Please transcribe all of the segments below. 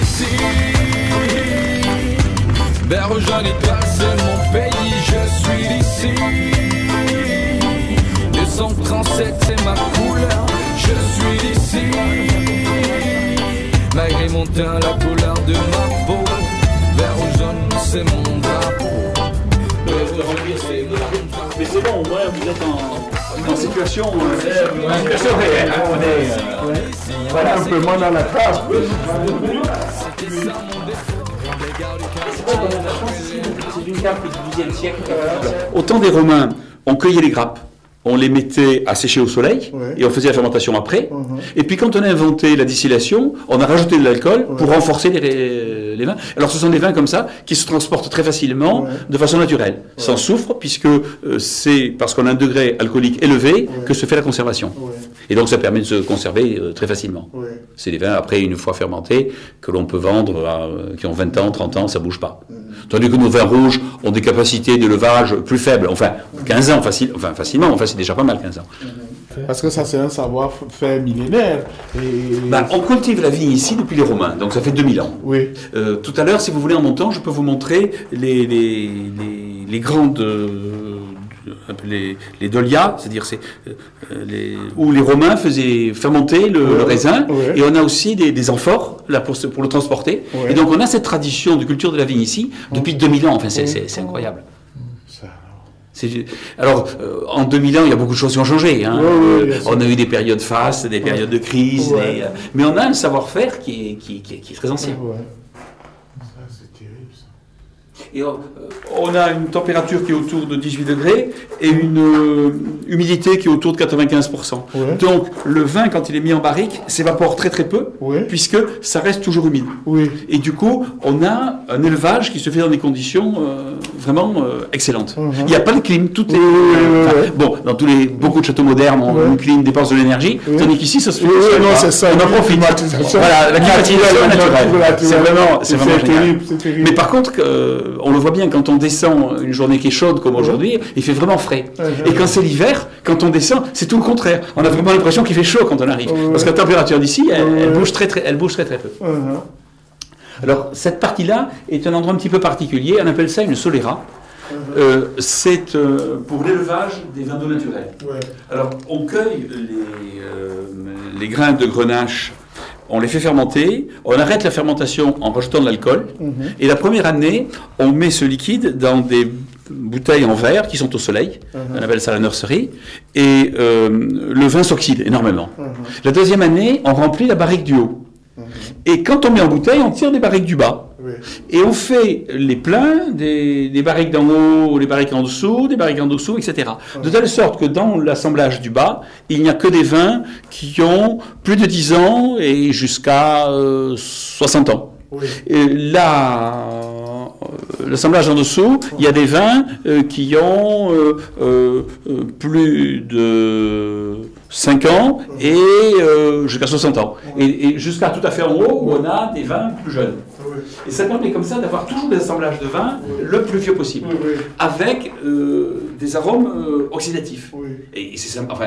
d'ici. Vers jaune étoile, c'est mon pays, je suis d'ici. 237, c'est ma couleur, je suis d'ici. Malgré mon teint, la couleur de ma peau, vert ou jaune, c'est mon drapeau. Mais c'est bon, au moins vous êtes en situation réelle. On est voilà, un peu moins dans la trace. C'est une carte du XIIe siècle. Au temps des Romains, on cueillait les grappes. On les mettait à sécher au soleil, et on faisait la fermentation après. Et puis quand on a inventé la distillation, on a rajouté de l'alcool pour renforcer les vins. Alors ce sont des vins comme ça qui se transportent très facilement de façon naturelle, sans soufre, puisque c'est parce qu'on a un degré alcoolique élevé que se fait la conservation. Et donc ça permet de se conserver très facilement. C'est des vins, après, une fois fermentés, que l'on peut vendre, qui ont 20 ans, 30 ans, ça ne bouge pas. Tandis que nos vins rouges ont des capacités de levage plus faibles, enfin 15 ans facilement, enfin c'est déjà pas mal 15 ans. Parce que ça c'est un savoir-faire millénaire. On cultive la vigne ici depuis les Romains, donc ça fait 2000 ans. Oui. Tout à l'heure, si vous voulez en montant, je peux vous montrer les grandes... les dolias, c'est-à-dire où les Romains faisaient fermenter le raisin, et on a aussi des amphores là pour le transporter. Et donc on a cette tradition de culture de la vigne ici depuis 2000 ans. Enfin, c'est incroyable. Alors, en 2000 ans, il y a beaucoup de choses qui ont changé. Hein. On a eu des périodes fastes, des périodes de crise, mais on a un savoir-faire qui est très ancien. Et on a une température qui est autour de 18 degrés et une humidité qui est autour de 95%. Donc le vin, quand il est mis en barrique, s'évapore très très peu, puisque ça reste toujours humide. Et du coup, on a un élevage qui se fait dans des conditions vraiment excellentes. Il n'y a pas de clim, tout est... bon, dans beaucoup de châteaux modernes, on une clim dépense de l'énergie, tandis qu'ici, ça se fait... on en profite. Voilà, la climatisation est naturelle. C'est vraiment génial. Mais par contre, on le voit bien, quand on descend une journée qui est chaude comme aujourd'hui, il fait vraiment frais. Et quand c'est l'hiver, quand on descend, c'est tout le contraire. On a vraiment l'impression qu'il fait chaud quand on arrive. Parce que la température d'ici, elle bouge très très peu. Alors, cette partie-là est un endroit un petit peu particulier. On appelle ça une solera. C'est pour l'élevage des vins d'eau naturels. Alors, on cueille les grains de grenache. On les fait fermenter, on arrête la fermentation en rajoutant de l'alcool, et la première année, on met ce liquide dans des bouteilles en verre qui sont au soleil, on appelle ça la nurserie, et le vin s'oxyde énormément. La deuxième année, on remplit la barrique du haut. Et quand on met en bouteille, on tire des barriques du bas. Et on fait les pleins des barriques d'en haut, les barriques en dessous, des barriques en dessous, etc. De telle sorte que dans l'assemblage du bas, il n'y a que des vins qui ont plus de 10 ans et jusqu'à 60 ans. Et là, l'assemblage en dessous, il y a des vins qui ont plus de 5 ans et jusqu'à 60 ans. Et jusqu'à tout à fait en haut, où on a des vins plus jeunes. Et ça permet comme ça d'avoir toujours des assemblages de vins le plus vieux possible, avec des arômes oxydatifs. Et c'est simple. Enfin,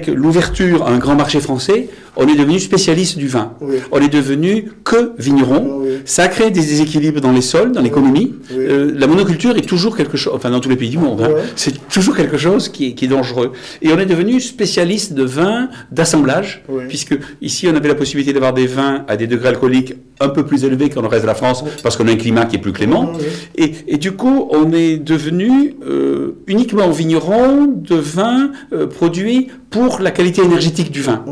l'ouverture à un grand marché français, on est devenu spécialiste du vin. On est devenu que vigneron. Ça a créé des déséquilibres dans les sols, dans l'économie. La monoculture est toujours quelque chose, enfin dans tous les pays du monde, hein, c'est toujours quelque chose qui est dangereux. Et on est devenu spécialiste de vins d'assemblage, puisque ici on avait la possibilité d'avoir des vins à des degrés alcooliques un peu plus élevés qu'en reste de la France, parce qu'on a un climat qui est plus clément. Et du coup, on est devenu uniquement vigneron de vins produits pour la qualité énergétique du vin.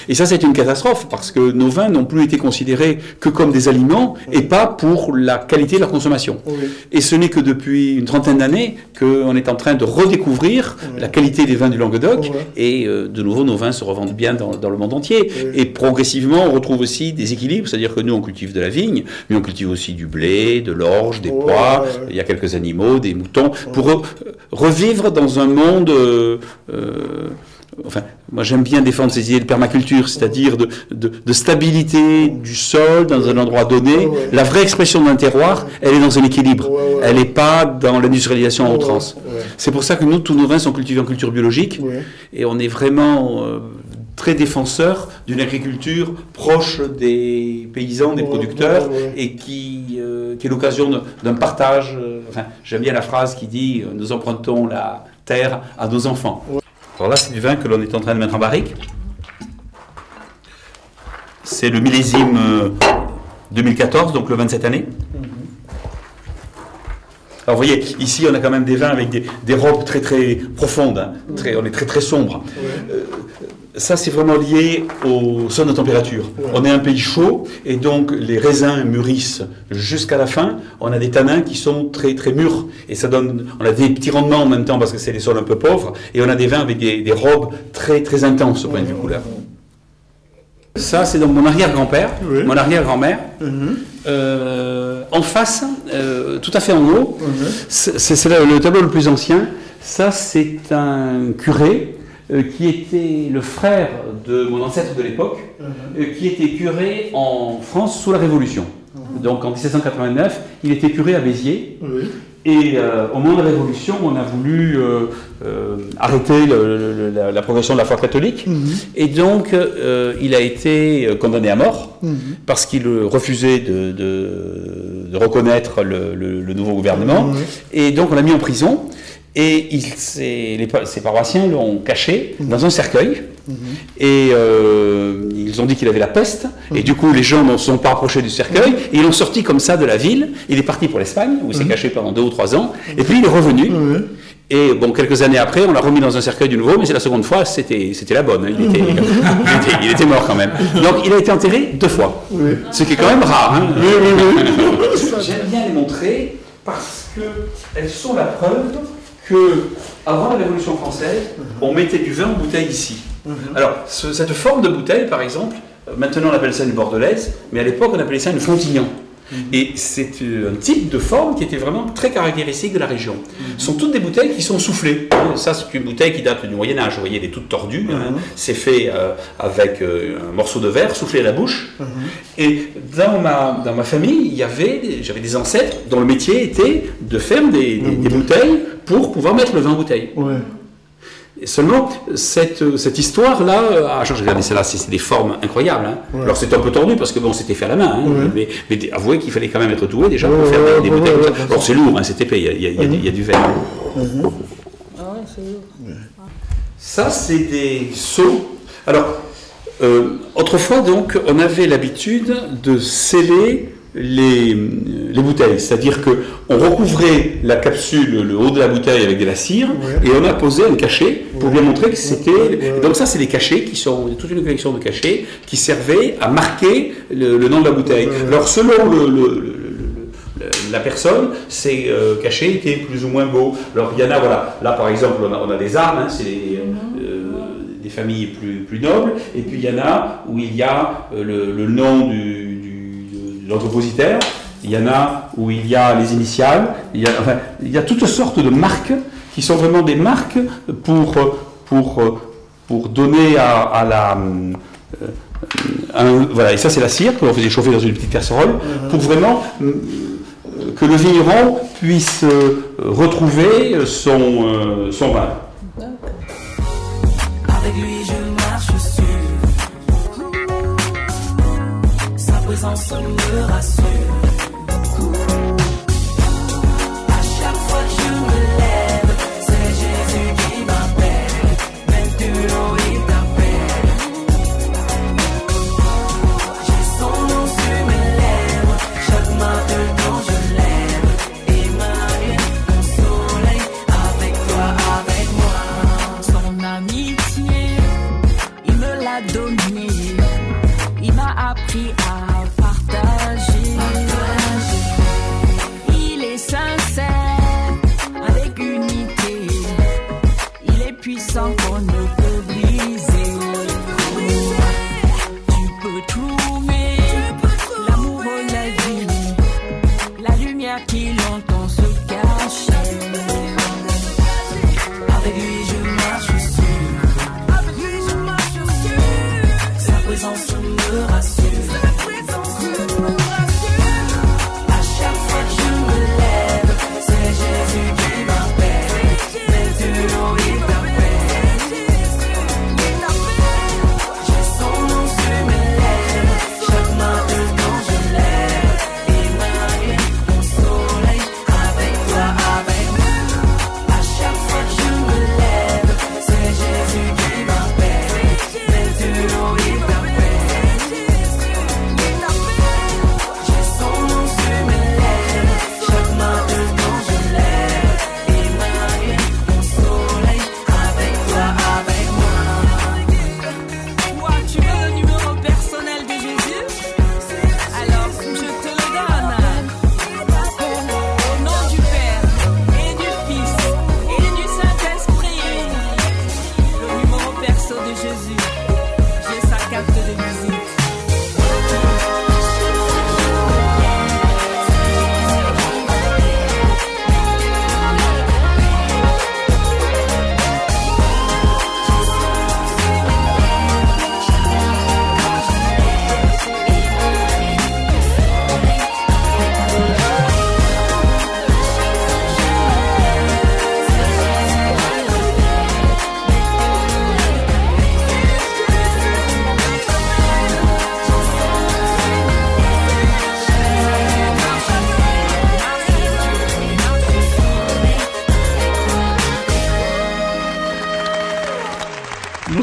Et ça, c'est une catastrophe, parce que nos vins n'ont plus été considérés que comme des aliments, et pas pour la qualité de leur consommation. Et ce n'est que depuis une trentaine d'années qu'on est en train de redécouvrir la qualité des vins du Languedoc, et de nouveau, nos vins se revendent bien dans le monde entier. Et progressivement, on retrouve aussi des équilibres, c'est-à-dire que nous, on cultive de la vigne, mais on cultive aussi du blé, de l'orge, des pois, il y a quelques animaux, des moutons, pour revivre dans un monde... enfin, moi j'aime bien défendre ces idées de permaculture, c'est-à-dire de stabilité du sol dans un endroit donné. La vraie expression d'un terroir, elle est dans un équilibre. Elle n'est pas dans l'industrialisation en outrance. C'est pour ça que nous, tous nos vins sont cultivés en culture biologique, et on est vraiment très défenseur d'une agriculture proche des paysans, des producteurs, et qui est l'occasion d'un partage. Enfin, j'aime bien la phrase qui dit « Nous empruntons la terre à nos enfants ». Alors là, c'est du vin que l'on est en train de mettre en barrique. C'est le millésime 2014, donc le vin de cette année. Alors vous voyez, ici on a quand même des vins avec des robes très très profondes, hein, on est très très sombre. Ça c'est vraiment lié aux zones de température. On est un pays chaud et donc les raisins mûrissent jusqu'à la fin. On a des tanins qui sont très très mûrs et ça donne, on a des petits rendements en même temps parce que c'est des sols un peu pauvres et on a des vins avec des robes très très intenses au point de vue couleur. Ça, c'est donc mon arrière-grand-père, mon arrière-grand-mère. En face, tout à fait en haut, c'est le tableau le plus ancien. Ça, c'est un curé qui était le frère de mon ancêtre de l'époque, qui était curé en France sous la Révolution. Donc en 1789, il était curé à Béziers. Et au moment de la Révolution, on a voulu arrêter la progression de la foi catholique. Et donc, il a été condamné à mort parce qu'il refusait de reconnaître le nouveau gouvernement. Et donc, on l'a mis en prison. Et ses paroissiens l'ont caché dans un cercueil. Et ils ont dit qu'il avait la peste. Et du coup, les gens ne se sont pas approchés du cercueil. Et ils l'ont sorti comme ça de la ville. Il est parti pour l'Espagne, où il s'est caché pendant 2 ou 3 ans. Et puis, il est revenu. Et bon, quelques années après, on l'a remis dans un cercueil de nouveau. Mais c'est la seconde fois, c'était la bonne. Hein. Il était mort quand même. Donc, il a été enterré 2 fois. Ce qui est quand même rare. Hein. J'aime bien les montrer parce qu'elles sont la preuve qu'avant la Révolution française, on mettait du vin en bouteille ici. Alors, cette forme de bouteille, par exemple, maintenant on appelle ça une bordelaise, mais à l'époque on appelait ça une Frontignan. Et c'est un type de forme qui était vraiment très caractéristique de la région. Ce sont toutes des bouteilles qui sont soufflées. Ça, c'est une bouteille qui date du Moyen-Âge. Vous voyez, elle est toute tordue. C'est fait avec un morceau de verre soufflé à la bouche. Et dans ma famille, j'avais des ancêtres dont le métier était de faire des bouteilles pour pouvoir mettre le vin en bouteille. Et seulement, cette histoire-là, j'ai regardé celle-là, c'est des formes incroyables. Hein. Alors c'est un peu tordu parce que bon, c'était fait à la main, hein, mais avouez qu'il fallait quand même être doué déjà pour faire des bouteilles comme ça. Alors c'est lourd, hein, c'est épais, il y a du verre. Ça, c'est des seaux. Alors, autrefois, donc, on avait l'habitude de sceller les bouteilles, c'est-à-dire qu'on recouvrait la capsule, le haut de la bouteille avec de la cire, et on a posé un cachet pour bien montrer que c'était... Donc ça, c'est des cachets qui sont toute une collection de cachets qui servaient à marquer le nom de la bouteille. Alors selon la personne, ces cachets étaient plus ou moins beaux. Alors il y en a, voilà, là par exemple, on a des armes, hein, c'est des familles plus nobles, et puis il y en a où il y a le nom de l'entrepositaire, il y en a où il y a les initiales, il y a toutes sortes de marques qui sont vraiment des marques pour donner à la... voilà, et ça c'est la cire que l'on faisait chauffer dans une petite casserole, pour vraiment que le vigneron puisse retrouver son vin. Avec lui je marche sur, sa présence me rassure. À chaque fois que je me lève, c'est Jésus qui m'appelle, même plus haut il t'appelle. J'ai son nom sur mes lèvres, chaque matin quand je lève, Emmanuel, mon soleil, avec toi, avec moi. Son amitié, il me l'a donné, il m'a appris à partager.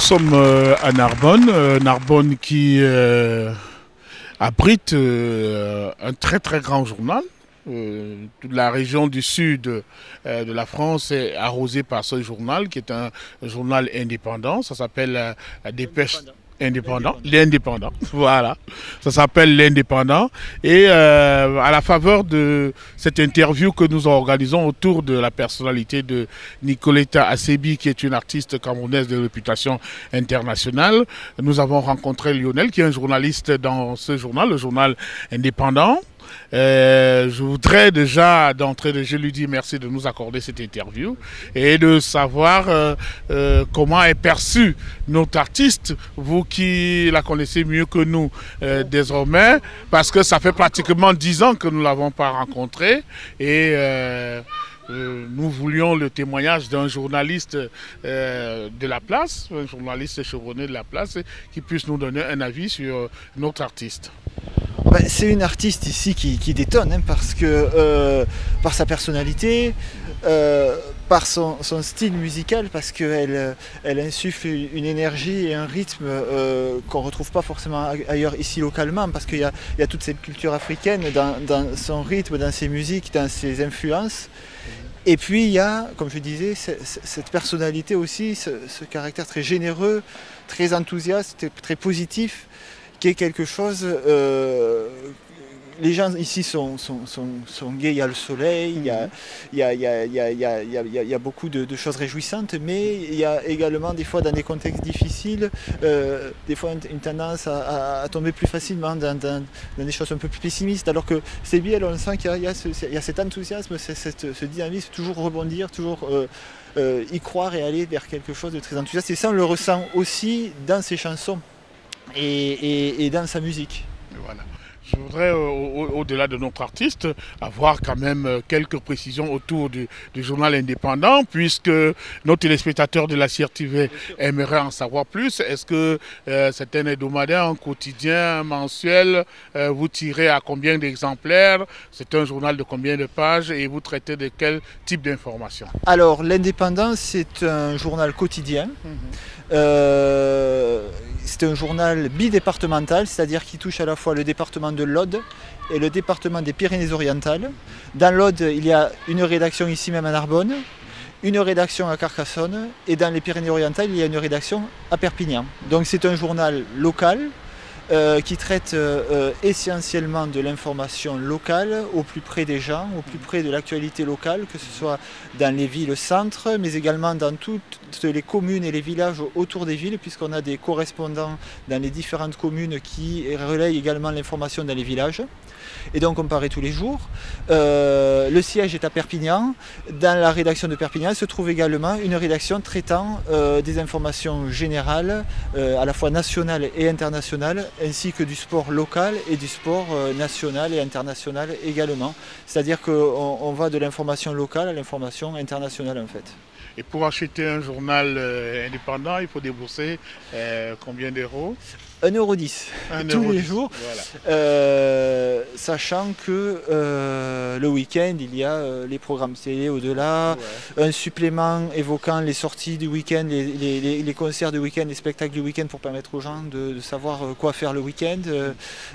sommes à Narbonne, Narbonne qui abrite un très très grand journal. Toute la région du sud de la France est arrosée par ce journal qui est un journal indépendant. Ça s'appelle Dépêche Indépendant, l'Indépendant, voilà, ça s'appelle l'Indépendant. Et à la faveur de cette interview que nous organisons autour de la personnalité de Nicoletta Asebi, qui est une artiste camerounaise de réputation internationale, nous avons rencontré Lionel, qui est un journaliste dans ce journal, le journal Indépendant. Je voudrais déjà d'entrée de jeu lui dire merci de nous accorder cette interview et de savoir comment est perçue notre artiste, vous qui la connaissez mieux que nous désormais, parce que ça fait pratiquement 10 ans que nous ne l'avons pas rencontrée et nous voulions le témoignage d'un journaliste de la place, un journaliste chevronné de la place, qui puisse nous donner un avis sur notre artiste. C'est une artiste ici qui détonne, hein, parce que par sa personnalité, par son style musical, parce qu'elle insuffle une énergie et un rythme qu'on ne retrouve pas forcément ailleurs ici localement, parce qu'il y a toute cette culture africaine dans son rythme, dans ses musiques, dans ses influences. Et puis il y a, comme je disais, cette personnalité aussi, ce caractère très généreux, très enthousiaste, très positif, qui est quelque chose... les gens ici sont gais, il y a le soleil, il y a beaucoup de choses réjouissantes, mais il y a également des fois dans des contextes difficiles, des fois une tendance à tomber plus facilement dans des choses un peu plus pessimistes, alors que c'est bien, on sent qu'il y a cet enthousiasme, ce dynamisme, toujours rebondir, toujours y croire et aller vers quelque chose de très enthousiaste. Et ça, on le ressent aussi dans ses chansons et dans sa musique. Voilà. Je voudrais, au-delà de notre artiste, avoir quand même quelques précisions autour du journal indépendant, puisque nos téléspectateurs de la CRTV aimeraient en savoir plus. Est-ce que c'est un hebdomadaire, un quotidien, un mensuel? Vous tirez à combien d'exemplaires? C'est un journal de combien de pages? Et vous traitez de quel type d'informations? Alors, l'Indépendant, c'est un journal quotidien. C'est un journal bidépartemental, c'est-à-dire qui touche à la fois le département de l'Aude et le département des Pyrénées-Orientales. Dans l'Aude, il y a une rédaction ici même à Narbonne, une rédaction à Carcassonne, et dans les Pyrénées-Orientales, il y a une rédaction à Perpignan. Donc c'est un journal local qui traite essentiellement de l'information locale, au plus près des gens, au plus près de l'actualité locale, que ce soit dans les villes-centres, mais également dans toutes les communes et les villages autour des villes, puisqu'on a des correspondants dans les différentes communes qui relayent également l'information dans les villages. Et donc on paraît tous les jours. Le siège est à Perpignan. Dans la rédaction de Perpignan se trouve également une rédaction traitant des informations générales, à la fois nationales et internationales, ainsi que du sport local et du sport national et international également. C'est-à-dire qu'on va de l'information locale à l'information internationale en fait. Et pour acheter un journal indépendant, il faut débourser combien d'euros? 1,10 € tous les jours, voilà. Sachant que le week-end, il y a les programmes télé au-delà, un supplément évoquant les sorties du week-end, les concerts du week-end, les spectacles du week-end pour permettre aux gens de savoir quoi faire le week-end,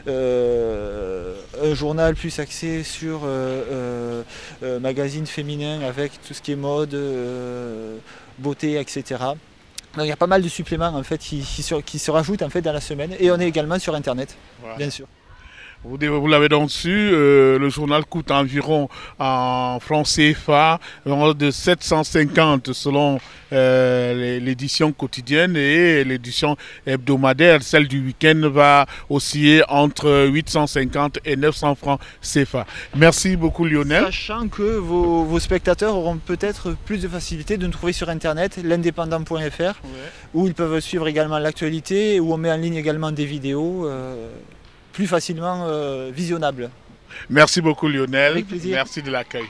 un journal plus axé sur magazine féminin avec tout ce qui est mode, beauté, etc. Donc, il y a pas mal de suppléments en fait, qui se rajoutent en fait, dans la semaine, et on est également sur internet, bien sûr. Vous l'avez donc su, le journal coûte environ en francs CFA de 750 selon l'édition quotidienne, et l'édition hebdomadaire, celle du week-end, va osciller entre 850 et 900 francs CFA. Merci beaucoup Lionel. Sachant que vos spectateurs auront peut-être plus de facilité de nous trouver sur internet, l'indépendant.fr, où ils peuvent suivre également l'actualité, où on met en ligne également des vidéos plus facilement visionnables. Merci beaucoup Lionel. Avec plaisir. Merci de l'accueil.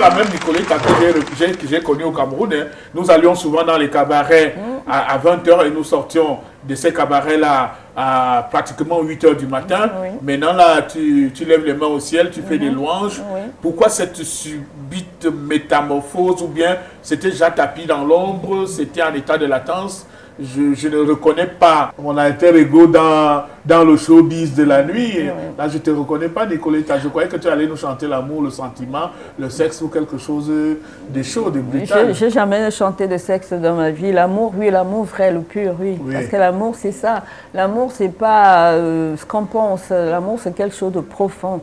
la même Nicoletta que j'ai connue au Cameroun. Hein. Nous allions souvent dans les cabarets à 20 h et nous sortions de ces cabarets-là à pratiquement 8 h du matin. Oui. Maintenant, là, tu lèves les mains au ciel, tu fais des louanges. Oui. Pourquoi cette subite métamorphose? Ou bien c'était déjà tapis dans l'ombre, c'était en état de latence? Je ne reconnais pas mon alter ego dans le showbiz de la nuit. Oui. Là, je ne te reconnais pas, Nicoletta. Je croyais que tu allais nous chanter l'amour, le sentiment, le sexe ou quelque chose de chaud, de brutal. Je n'ai jamais chanté de sexe dans ma vie. L'amour, oui, l'amour vrai, le pur, oui. Parce que l'amour, c'est ça. L'amour, c'est pas ce qu'on pense. L'amour, c'est quelque chose de profond.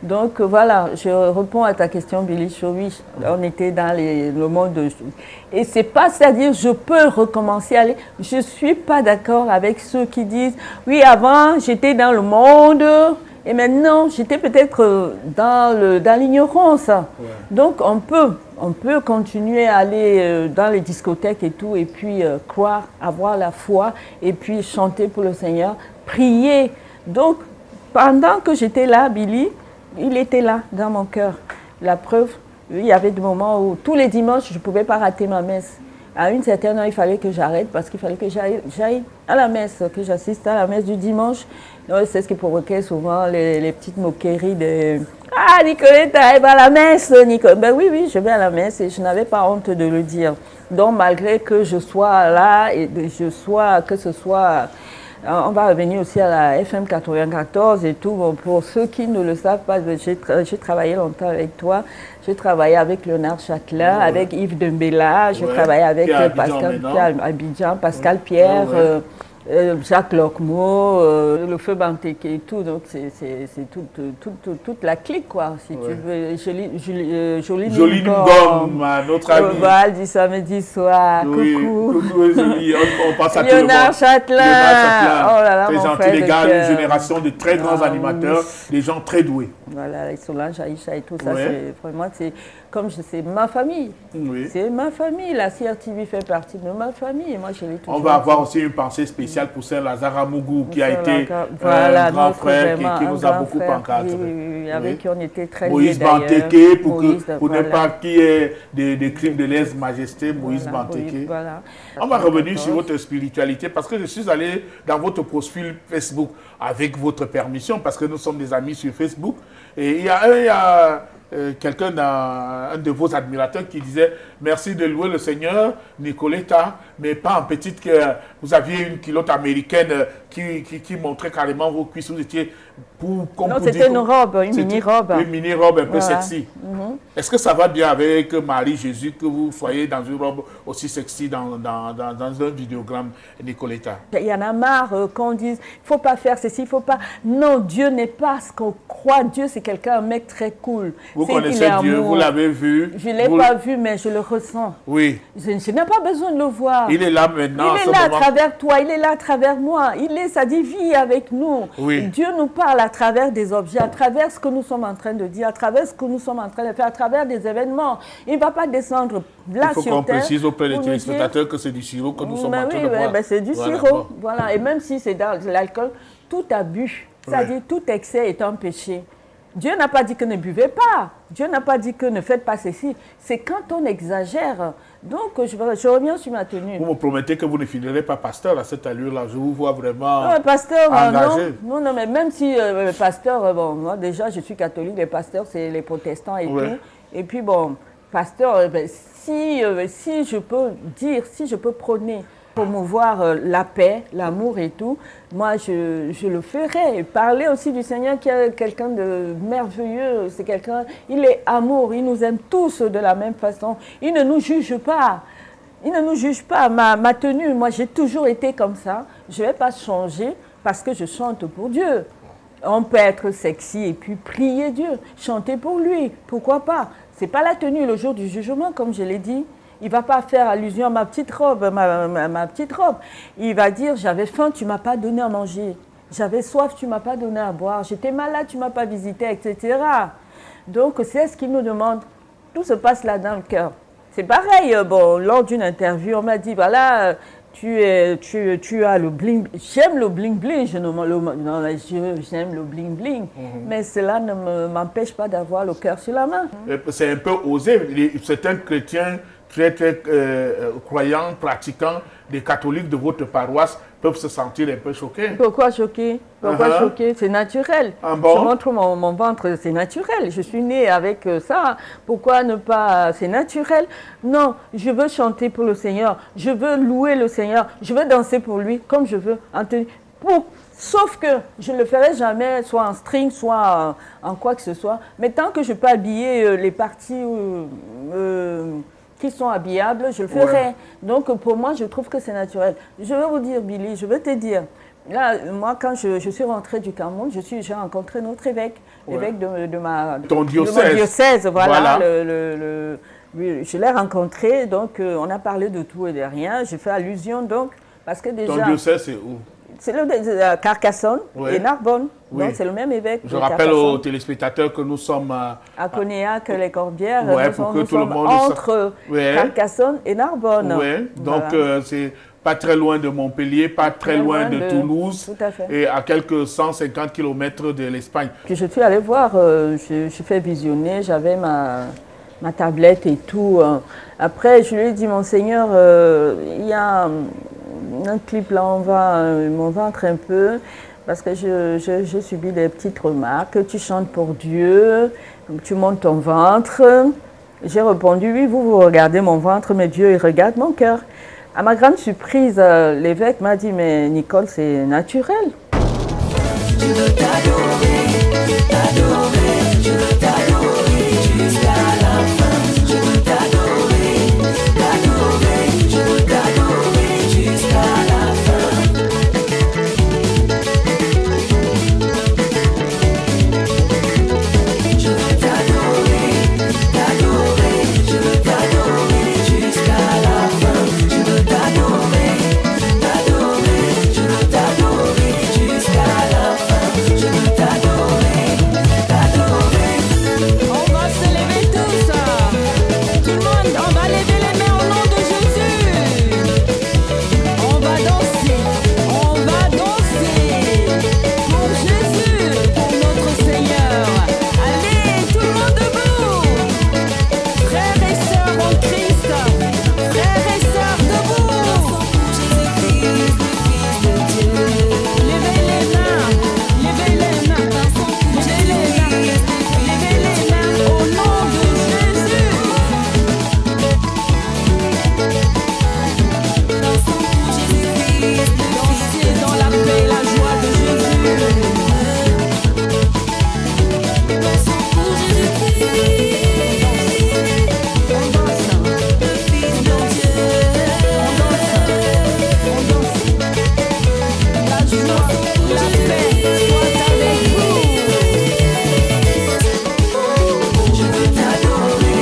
Donc, voilà, je réponds à ta question, Billy Show. Oui, on était dans le monde de... Et c'est pas, c'est-à-dire, je peux recommencer à aller... Je ne suis pas d'accord avec ceux qui disent, oui, avant, j'étais dans le monde, et maintenant, j'étais peut-être dans l'ignorance. Ouais. Donc, on peut continuer à aller dans les discothèques et tout, et puis croire, avoir la foi, et puis chanter pour le Seigneur, prier. Donc, pendant que j'étais là, Billy, il était là, dans mon cœur. La preuve, il y avait des moments où, tous les dimanches, je ne pouvais pas rater ma messe. À une certaine heure, il fallait que j'arrête parce qu'il fallait que j'aille à la messe, que j'assiste à la messe du dimanche. C'est ce qui provoquait souvent les petites moqueries de « Ah, Nicoletta, elle va à la messe, Nicoletta. » Ben oui, je vais à la messe et je n'avais pas honte de le dire. Donc, malgré que je sois là et que ce soit... On va revenir aussi à la FM 94 et tout. Bon, pour ceux qui ne le savent pas, j'ai travaillé longtemps avec toi. J'ai travaillé avec Léonard Châtelain, avec Yves Dembella. J'ai travaillé avec Pascal Pierre, Abidjan, Pascal Pierre, Jacques Locmo, le feu Banteke et tout. Donc, c'est toute la clique, quoi, si tu veux. Jolie Gomme, notre ami. Val du samedi soir. Oui, coucou, Jolie. On passe à Léonard Châtelain. Oh là là, très gentil, les gars, une génération de très grands animateurs, des gens très doués. Voilà, Solange, Aïcha et tout ça, vraiment, c'est ma famille. Oui. C'est ma famille. La CRTV fait partie de ma famille. Moi, je l'ai toujours. On va avoir aussi une pensée spéciale pour Saint-Lazare Amougou, qui a été un grand frère qui nous a beaucoup encadré. Oui, avec qui on était très liés. Moïse Banteke, pour ne pas qu'il y ait des crimes de lèse-majesté, Moïse Banteke. Voilà. On va revenir sur votre spiritualité, parce que je suis allé dans votre profil Facebook avec votre permission, parce que nous sommes des amis sur Facebook. Et il y a quelqu'un, un de vos admirateurs qui disait « Merci de louer le Seigneur, Nicoletta, mais pas en petite que vous aviez une culotte américaine qui montrait carrément vos cuisses. Vous étiez non, c'était une robe, une mini-robe. Une mini-robe un peu sexy. Est-ce que ça va bien avec Marie-Jésus que vous soyez dans une robe aussi sexy dans un vidéogramme, Nicoletta? Il y en a marre qu'on dise « il ne faut pas faire ceci, il ne faut pas… » Non, Dieu n'est pas ce qu'on croit. Dieu, c'est quelqu'un, un mec très cool. Vous connaissez Dieu, vous l'avez vu. Je ne l'ai pas vu, mais je le ressens. Oui. Je n'ai pas besoin de le voir. Il est là maintenant. Il est là à travers toi, il est là à travers moi. Ça dit vie avec nous. Oui. Dieu nous parle à travers des objets, à travers ce que nous sommes en train de dire, à travers ce que nous sommes en train de faire, à travers des événements. Il ne va pas descendre là sur terre. Il faut qu'on précise auprès des téléspectateurs que c'est du sirop que nous sommes en train de boire. C'est du sirop. Voilà. Et même si c'est dans l'alcool, tout abus, c'est-à-dire tout excès est un péché. Dieu n'a pas dit que ne buvez pas. Dieu n'a pas dit que ne faites pas ceci. C'est quand on exagère. Donc, je reviens sur ma tenue. Vous me promettez que vous ne finirez pas pasteur à cette allure-là. Je vous vois vraiment engagé. Non, mais même si le pasteur, bon, moi déjà, je suis catholique, les pasteurs, c'est les protestants et tout. Et puis, bon, pasteur, si je peux dire, si je peux prôner, promouvoir la paix, l'amour et tout, moi je le ferai. Parler aussi du Seigneur qui est quelqu'un de merveilleux, c'est quelqu'un, il est amour, il nous aime tous de la même façon, il ne nous juge pas. Il ne nous juge pas. Ma tenue, moi j'ai toujours été comme ça, je ne vais pas changer parce que je chante pour Dieu. On peut être sexy et puis prier Dieu, chanter pour lui, pourquoi pas. Ce n'est pas la tenue le jour du jugement comme je l'ai dit. Il ne va pas faire allusion à ma petite robe, ma petite robe. Il va dire, j'avais faim, tu ne m'as pas donné à manger. J'avais soif, tu ne m'as pas donné à boire. J'étais malade, tu ne m'as pas visité, etc. Donc, c'est ce qu'il nous demande. Tout se passe là dans le cœur. C'est pareil, bon, lors d'une interview, on m'a dit, voilà, tu as le bling. J'aime le bling bling, j'aime le bling bling, mais cela ne m'empêche pas d'avoir le cœur sur la main. C'est un peu osé. Certains chrétiens très croyants, pratiquants, des catholiques de votre paroisse peuvent se sentir un peu choqués. Pourquoi choqués? Pourquoi choqués? C'est naturel. Ah bon? Je montre mon ventre, c'est naturel. Je suis née avec ça. Pourquoi ne pas? C'est naturel. Non, je veux chanter pour le Seigneur. Je veux louer le Seigneur. Je veux danser pour lui comme je veux. Sauf que je ne le ferai jamais, soit en string, soit en quoi que ce soit. Mais tant que je peux habiller les parties qui sont habillables, je le ferai. Ouais. Donc pour moi, je trouve que c'est naturel. Je vais vous dire, Billy, je vais te dire. Là, moi, quand je suis rentrée du Cameroun, j'ai rencontré notre évêque, l'évêque de mon diocèse. Voilà. Je l'ai rencontré, donc on a parlé de tout et de rien. J'ai fait allusion, donc, parce que déjà... Ton diocèse, c'est où? C'est le Carcassonne et Narbonne. Oui. Donc c'est le même évêque. Je rappelle aux téléspectateurs que nous sommes à Cognac, les Corbières. Ouais, pour que tout le monde entre Carcassonne et Narbonne. Oui, donc c'est pas très loin de Montpellier, pas très loin de Toulouse. Tout à fait. Et à quelques 150 km de l'Espagne. Puis je suis allée voir, je fais visionner, j'avais ma tablette et tout. Après, je lui ai dit, Monseigneur, il y a un clip là, on va mon ventre un peu, parce que j'ai subi des petites remarques. Tu chantes pour Dieu, tu montes ton ventre. J'ai répondu, oui, vous regardez mon ventre, mais Dieu, il regarde mon cœur. À ma grande surprise, l'évêque m'a dit, mais Nicole, c'est naturel. Je veux t'adorer, je veux t'adorer jusqu'à la fin. Je veux t'adorer, je veux t'adorer jusqu'à la fin. Je veux t'adorer, je veux t'adorer jusqu'à la fin. Je veux t'adorer, je veux t'adorer jusqu'à la fin. Je veux t'adorer, on va se lever tous. Tout le monde, on va lever les mains au nom de Jésus. On va danser pour Jésus, pour notre Seigneur. Allez, tout le monde debout. Frères et sœurs en Christ, frères et sœurs debout. Jésus-Christ, le Fils de Dieu. Levez les mains, levez les mains, levez les mains au nom de Jésus. Dansez dans la paix, la joie de Jésus. Dansons pour Jésus-Christ. On danse, le Fils de Dieu. On danse. La joie, la paix soit avec vous. Je veux t'adorer,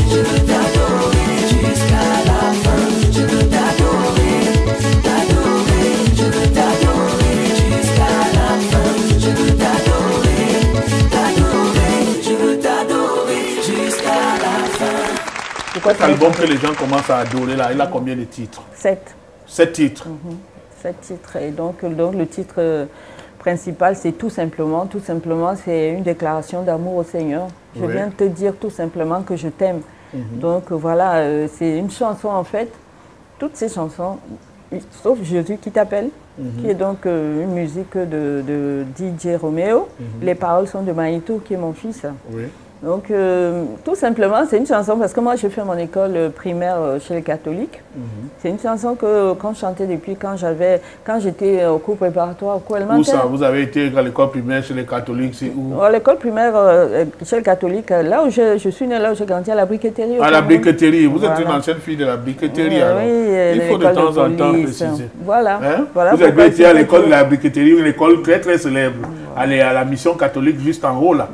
je veux t'adorer jusqu'à la fin. Je veux t'adorer, je veux t'adorer jusqu'à la fin. Je veux t'adorer, je veux t'adorer jusqu'à la fin. Cet album que les gens commencent à adorer, là, il a combien de titres? 7. 7 titres. 7 titres. Et donc le titre principal, c'est tout simplement, c'est une déclaration d'amour au Seigneur. Je viens de te dire tout simplement que je t'aime. Donc voilà, c'est une chanson en fait, toutes ces chansons, sauf Jésus qui t'appelle, qui est donc une musique de DJ Roméo. Les paroles sont de Maïtou, qui est mon fils. Oui. Donc, tout simplement, c'est une chanson, parce que moi, j'ai fait mon école primaire chez les catholiques. C'est une chanson qu'on chantait depuis quand j'étais au cours préparatoire, au cours élémentaire. Où ça? Vous avez été à l'école primaire chez les catholiques, c'est où? À l'école primaire chez les catholiques, là où je suis née, là où j'ai grandi, à la briqueterie. À la briqueterie. Vous êtes une ancienne fille de la briqueterie, alors. Oui, il faut de temps en temps préciser. Voilà. Hein? Voilà. Vous avez été à l'école de la briqueterie, une école très très célèbre. Allez à la mission catholique juste en haut, là.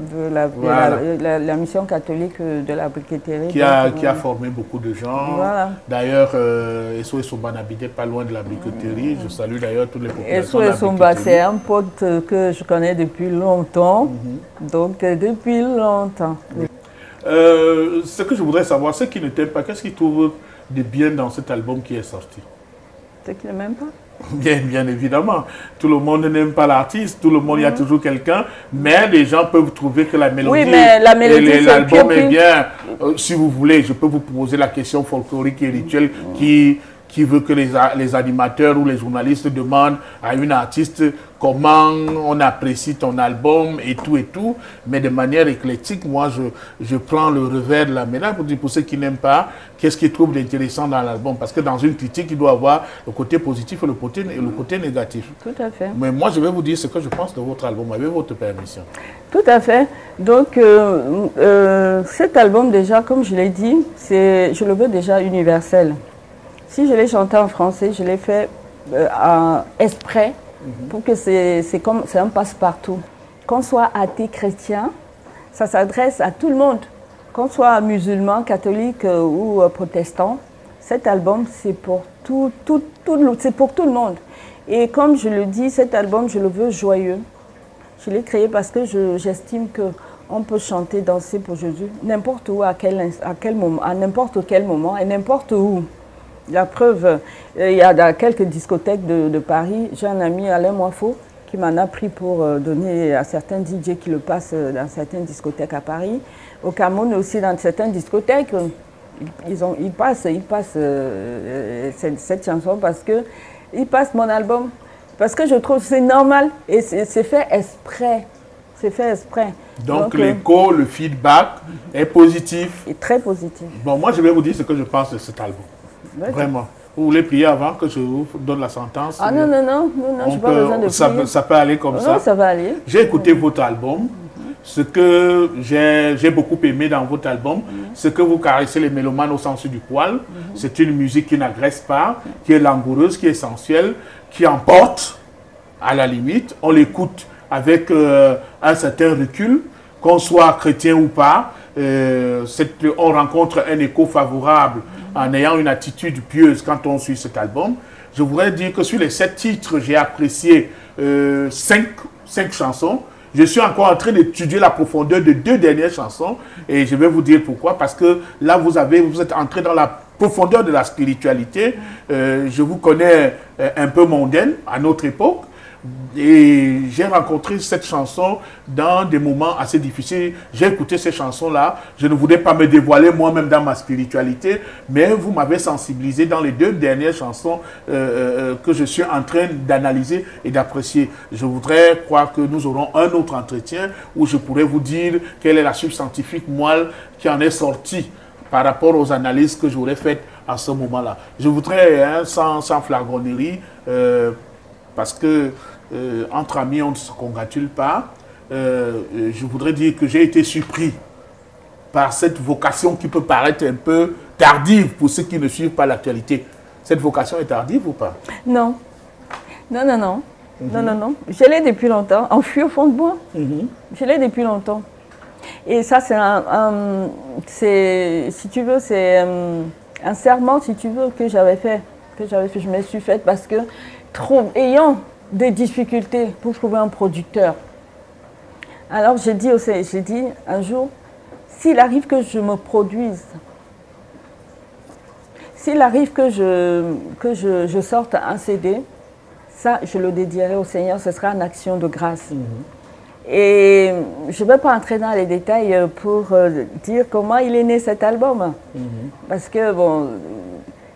La mission catholique de la briqueterie. Qui a formé beaucoup de gens. Voilà. D'ailleurs, Esso et Somba n'habitaient pas loin de la briqueterie. Je salue d'ailleurs toutes les populations Esso de la et Somba, briqueterie. c'est un pote que je connais depuis longtemps. Donc, depuis longtemps. Ce que je voudrais savoir, ceux qui ne t'aiment pas, qu'est-ce qu'ils trouvent de bien dans cet album qui est sorti? C'est qu'il ne m'aime pas. Bien évidemment. Tout le monde n'aime pas l'artiste, tout le monde, il y a toujours quelqu'un, mais les gens peuvent trouver que la mélodie, oui, mais la mélodie, l'album est bien. Si vous voulez, je peux vous poser la question folklorique et rituelle qui veut que les animateurs ou les journalistes demandent à une artiste comment on apprécie ton album et tout, mais de manière éclectique, moi je prends le revers de la médaille pour ceux qui n'aiment pas, qu'est-ce qu'ils trouvent d'intéressant dans l'album, parce que dans une critique, il doit avoir le côté positif et le côté négatif. Tout à fait. Mais moi, je vais vous dire ce que je pense de votre album, avec votre permission. Tout à fait. Donc, cet album, déjà, comme je l'ai dit, je le veux déjà universel. Si je l'ai chanté en français, je l'ai fait exprès pour que c'est un passe-partout. Qu'on soit athée, chrétien, ça s'adresse à tout le monde. Qu'on soit musulman, catholique ou protestant, cet album, c'est pour c'est pour tout le monde. Et comme je le dis, cet album, je le veux joyeux. Je l'ai créé parce que j'estime qu'on peut chanter, danser pour Jésus, n'importe où, à quel moment, à n'importe quel moment et n'importe où. La preuve, il y a quelques discothèques de Paris. J'ai un ami, Alain Moifo, qui m'en a pris pour donner à certains DJ qui le passent dans certaines discothèques à Paris. Au Cameroun aussi, dans certaines discothèques, ils passent cette chanson parce qu'ils passent mon album. Parce que je trouve que c'est normal et c'est fait exprès. C'est fait exprès. Donc l'écho, le feedback est positif. Et très positif. Bon, moi je vais vous dire ce que je pense de cet album. Ouais, vraiment. Vous voulez prier avant que je vous donne la sentence? Ah non, je n'ai pas besoin de prier. Ça peut aller comme ça? Non, ça va aller. J'ai écouté votre album. Ce que j'ai beaucoup aimé dans votre album, c'est que vous caressez les mélomanes au sens du poil. C'est une musique qui n'agresse pas, qui est langoureuse, qui est essentielle, qui emporte à la limite. On l'écoute avec un certain recul, qu'on soit chrétien ou pas. On rencontre un écho favorable en ayant une attitude pieuse quand on suit cet album. Je voudrais dire que sur les 7 titres, j'ai apprécié 5 chansons. Je suis encore en train d'étudier la profondeur de 2 dernières chansons et je vais vous dire pourquoi. Parce que là, vous êtes entré dans la profondeur de la spiritualité. Je vous connais un peu mondaine à notre époque. Et j'ai rencontré cette chanson dans des moments assez difficiles. J'ai écouté ces chansons-là. Je ne voulais pas me dévoiler moi-même dans ma spiritualité, mais vous m'avez sensibilisé dans les 2 dernières chansons que je suis en train d'analyser et d'apprécier. Je voudrais croire que nous aurons un autre entretien où je pourrais vous dire quelle est la substantifique moelle qui en est sortie par rapport aux analyses que j'aurais faites à ce moment-là. Je voudrais, sans flagronnerie, parce que entre amis, on ne se congratule pas. Je voudrais dire que j'ai été surpris par cette vocation qui peut paraître un peu tardive pour ceux qui ne suivent pas l'actualité. Cette vocation est tardive ou pas? Non. Non. Je l'ai depuis longtemps, enfui au fond de moi. Je l'ai depuis longtemps. Et ça, si tu veux, c'est un serment, si tu veux, que j'avais fait. Je me suis faite parce que, ayant des difficultés pour trouver un producteur. Alors j'ai dit un jour, s'il arrive que je me produise, s'il arrive que je sorte un CD, ça je le dédierai au Seigneur, ce sera une action de grâce. Et je ne vais pas entrer dans les détails pour dire comment il est né cet album. Parce que bon,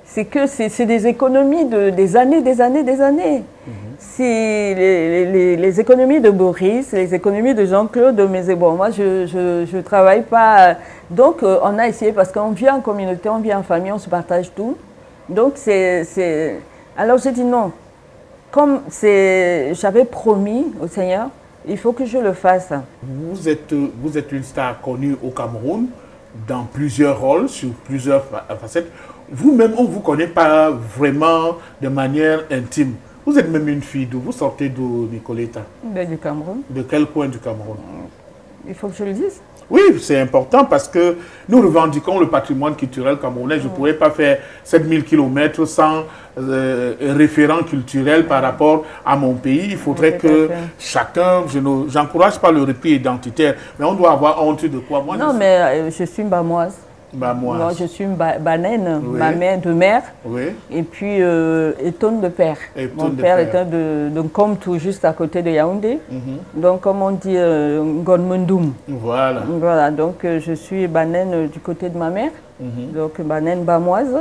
c'est des économies des années. C'est les économies de Boris, les économies de Jean-Claude, mais bon, moi je ne travaille pas. Donc on a essayé, parce qu'on vit en communauté, on vit en famille, on se partage tout. Donc alors j'ai dit non. Comme j'avais promis au Seigneur, il faut que je le fasse. Vous êtes une star connue au Cameroun, dans plusieurs rôles, sur plusieurs facettes. Vous-même, on ne vous connaît pas vraiment de manière intime. Vous êtes même une fille d'où? Vous sortez d'où, Nicoletta? Du Cameroun. De quel coin du Cameroun? Il faut que je le dise. Oui, c'est important parce que nous revendiquons le patrimoine culturel camerounais. Je ne pourrais pas faire 7000 km sans référent culturel par rapport à mon pays. Il faudrait que chacun, je n'encourage pas le repli identitaire, mais on doit avoir honte de quoi. Moi, non, mais je suis mbamoise. Bamoise. Moi, je suis Banène, Oui. ma mère de mère, Oui. et puis Eton de père. Eton Mon de père père. était de Komtou, juste à côté de Yaoundé. Mhm. Donc, comme on dit, Ngonmundoum. Voilà. Voilà, donc je suis Banène du côté de ma mère, Mhm. donc Banène Bamoise.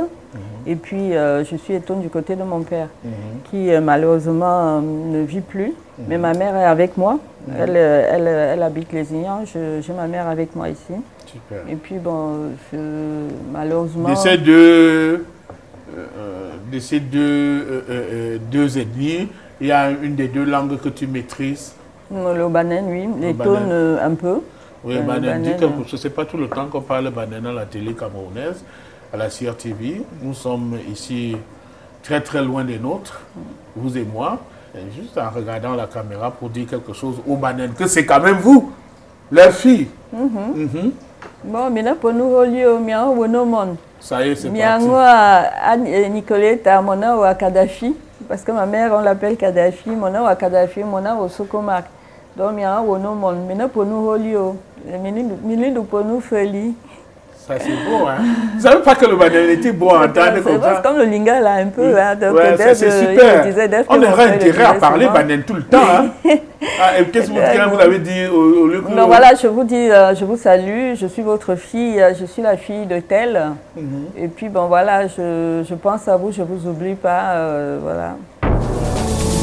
Et puis je suis Eton du côté de mon père, Mhm. qui malheureusement ne vit plus. Mais ma mère est avec moi. Elle habite les Ignans. J'ai ma mère avec moi ici. Super. Et puis bon, malheureusement... De ces deux ethnies, il y a une des deux langues que tu maîtrises. Le Banène, oui. Les Banène. tonnes, un peu. Oui, Banène, dit quelque chose. Ce n'est pas tout le temps qu'on parle Banène à la télé camerounaise, à la CRTV. Nous sommes ici très très loin des nôtres, vous et moi, et juste en regardant la caméra pour dire quelque chose au Banène, que c'est quand même vous, leur fille. Mhm. Bon, mais là, pour nous, au lieu, Ça y est, c'est parti. Miangoa, Nicoletta, mon nom à Kadhafi, parce que ma mère, on l'appelle Kadhafi, mon nom à Kadhafi, mon nom au Sokomak. Donc, Miangoa, mais là, pour nous, au lieu, pour nous, Feli. Ça, c'est beau, hein. Vous ne savez pas que le Banène était beau à entendre comme ça? C'est comme le lingala, un peu. Hein, ouais, c'est super. On aurait intérêt à parler Banène tout le temps. Hein. Ah, et qu'est-ce que vous avez dit au lieu que... Non, voilà, je vous dis, je vous salue, je suis votre fille, je suis la fille de telle. Et puis, bon, voilà, je pense à vous, je ne vous oublie pas, voilà.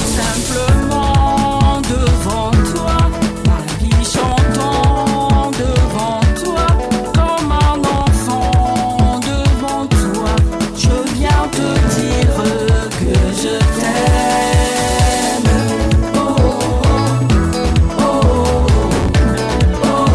Simplement devant toi, ma vie chantant devant toi, comme un enfant devant toi, je viens te dire que je t'aime. Oh, oh, oh,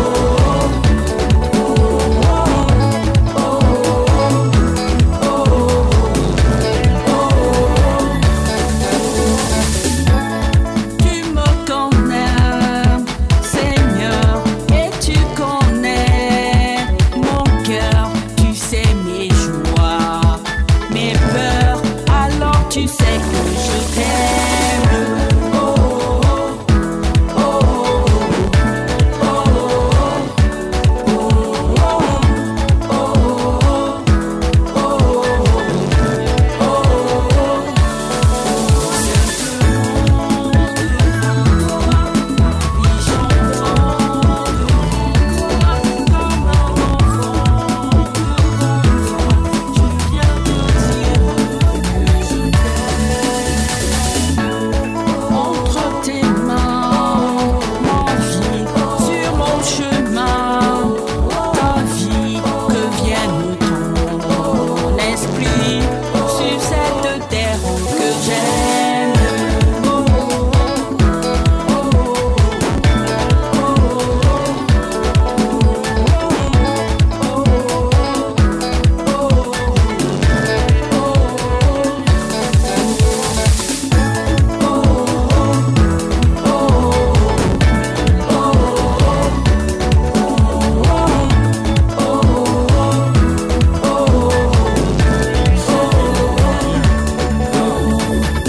tu me connais, Seigneur, et tu connais mon cœur, tu sais mes joies, mes peurs, alors tu sais que je t'aime. Oh, oh, oh, entre tes mains, ma vie, sur mon chemin, ta vie, que vienne ton esprit, sur cette terre que j'aime.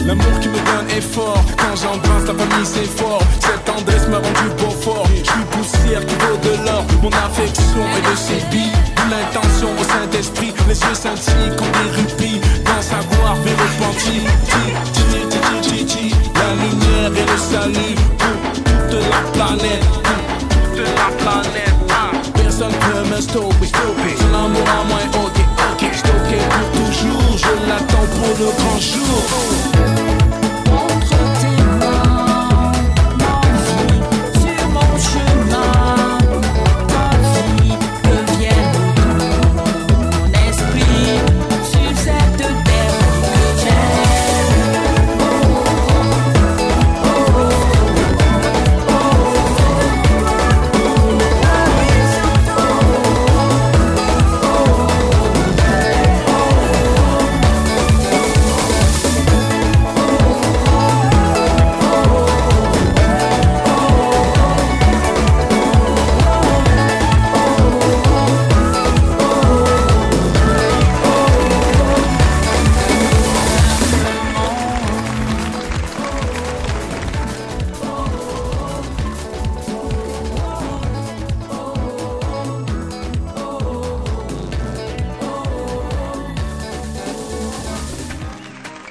L'amour qui me donne est fort, quand j'embrasse la famille c'est fort. Cette tendresse m'a rendu beau fort. Je suis poussière qui vaut de l'or. Mon affection est de ses billes. L'intention au Saint-Esprit, les yeux scintillent comme des rubis. Dans sa gloire vers repenti. La lumière et le salut pour toute la planète. Toute la planète. Personne peut me stopper. Son amour à moi est ok. Stocké pour toujours. Je l'attends pour le grand jour. Entre tes mains, ma vie, sur mon chemin, ta vie, que vienne ton esprit, sur cette terre que j'aime. Oh, oh, oh, oh, oh.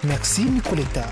Merci Nicoletta.